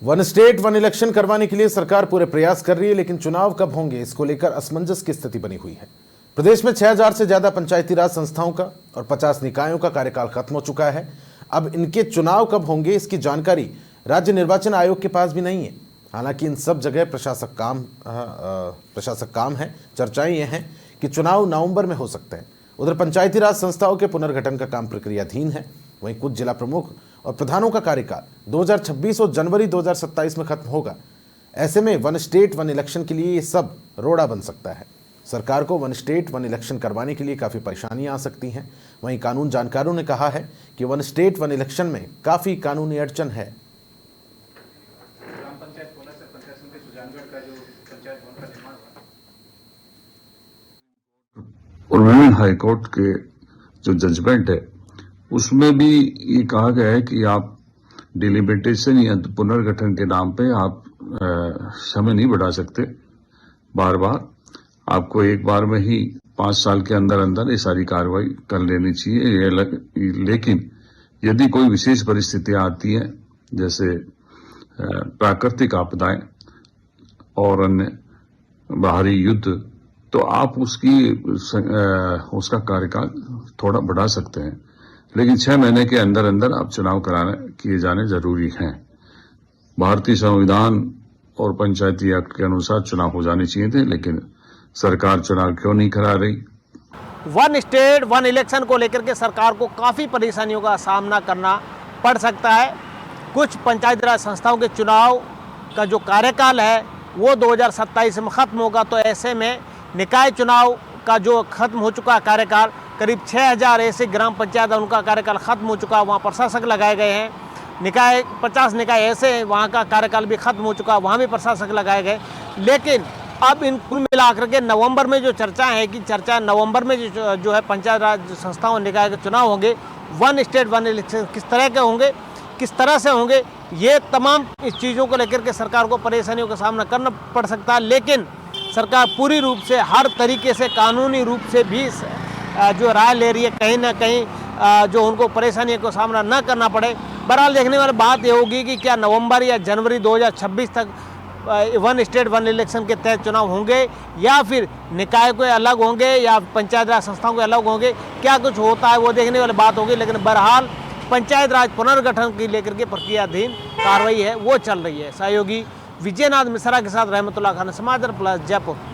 One state one election करवाने के लिए सरकार पूरे प्रयास कर रही है, लेकिन चुनाव कब होंगे इसको लेकर असमंजस की स्थिति बनी हुई है। प्रदेश में 6000 से ज्यादा पंचायती राज संस्थाओं का और 50 निकायों का कार्यकाल खत्म हो चुका है। अब इनके चुनाव कब होंगे इसकी जानकारी राज्य निर्वाचन आयोग के पास भी नहीं है। हालांकि इन सब जगह प्रशासक काम है। चर्चाएं ये हैं कि चुनाव नवंबर में हो सकते हैं। उधर पंचायती राज संस्थाओं के पुनर्गठन का काम प्रक्रियाधीन है। वहीं कुछ जिला प्रमुख और प्रधानों का कार्यकाल 2026 और जनवरी 2027 में खत्म होगा। ऐसे में वन स्टेट वन इलेक्शन के लिए ये सब रोड़ा बन सकता है। सरकार को वन स्टेट वन इलेक्शन करवाने के लिए काफ़ी परेशानियां आ सकती हैं। वहीं कानून जानकारों ने कहा है कि वन स्टेट वन इलेक्शन में काफ़ी कानूनी अड़चन है। ग्राम पंचायत कोला से पंचायत समिति सुजानगढ़ का जो पंचायत भवन का निर्माण हुआ और विभिन्न हाईकोर्ट के जो जजमेंट है उसमें भी ये कहा गया है कि आप डिलिमिटेशन या पुनर्गठन के नाम पे आप समय नहीं बढ़ा सकते। बार बार आपको एक बार में ही 5 साल के अंदर अंदर ये सारी कार्रवाई कर लेनी चाहिए। लेकिन यदि कोई विशेष परिस्थितियां आती हैं, जैसे प्राकृतिक आपदाएं और अन्य बाहरी युद्ध, तो आप उसका कार्यकाल थोड़ा बढ़ा सकते हैं। लेकिन 6 महीने के अंदर अंदर आप चुनाव किए जाने जरूरी हैं। भारतीय संविधान और पंचायती एक्ट के अनुसार चुनाव हो जाने चाहिए थे, लेकिन सरकार चुनाव क्यों नहीं करा रही। वन स्टेट वन इलेक्शन को लेकर के सरकार को काफ़ी परेशानियों का सामना करना पड़ सकता है। कुछ पंचायती राज संस्थाओं के चुनाव का जो कार्यकाल है वो 2027 में ख़त्म होगा। तो ऐसे में निकाय चुनाव का जो खत्म हो चुका कार्यकाल, करीब 6000 ऐसे ग्राम पंचायत उनका कार्यकाल खत्म हो चुका, वहाँ प्रशासक लगाए गए हैं। निकाय 50 निकाय ऐसे हैं वहाँ का कार्यकाल भी खत्म हो चुका, वहाँ भी प्रशासक लगाए गए। लेकिन अब इन कुल मिलाकर के नवंबर में जो चर्चा है कि नवंबर में जो है पंचायत राज संस्थाओं निकाय के चुनाव होंगे, वन स्टेट वन इलेक्शन किस तरह के होंगे, किस तरह से होंगे, ये तमाम इस चीज़ों को लेकर के सरकार को परेशानियों का सामना करना पड़ सकता है। लेकिन सरकार पूरी रूप से हर तरीके से कानूनी रूप से भी जो राय ले रही है, कहीं ना कहीं जो उनको परेशानियों का सामना न करना पड़े। बहरहाल देखने वाली बात ये होगी कि क्या नवंबर या जनवरी 2026 तक वन स्टेट वन इलेक्शन के तहत चुनाव होंगे या फिर निकाय को अलग होंगे या पंचायत राज संस्थाओं के अलग होंगे। क्या कुछ होता है वो देखने वाली बात होगी। लेकिन बहरहाल पंचायत राज पुनर्गठन की लेकर के प्रक्रियाधीन कार्रवाई है वो चल रही है। सहयोगी विजयनाथ मिश्रा के साथ रहमतुल्लाह खान, समाचार प्लस, जयपुर।